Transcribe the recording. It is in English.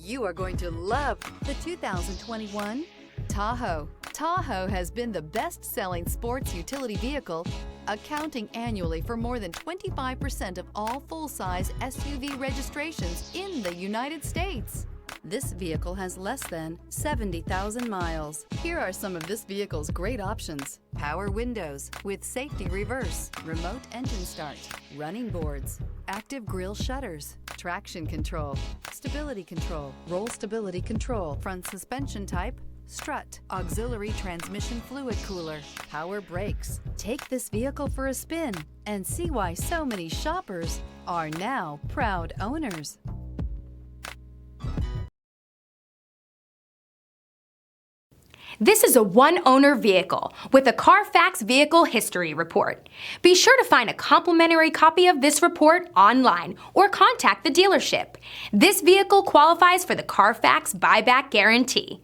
You are going to love the 2021 Tahoe. Tahoe has been the best-selling sports utility vehicle, accounting annually for more than 25% of all full-size SUV registrations in the United States. This vehicle has less than 70,000 miles. Here are some of this vehicle's great options: power windows with safety reverse, remote engine start, running boards, active grille shutters, traction control, stability control, roll stability control, front suspension type, strut, auxiliary transmission fluid cooler, power brakes. Take this vehicle for a spin and see why so many shoppers are now proud owners. This is a one-owner vehicle with a Carfax Vehicle History Report. Be sure to find a complimentary copy of this report online or contact the dealership. This vehicle qualifies for the Carfax Buyback Guarantee.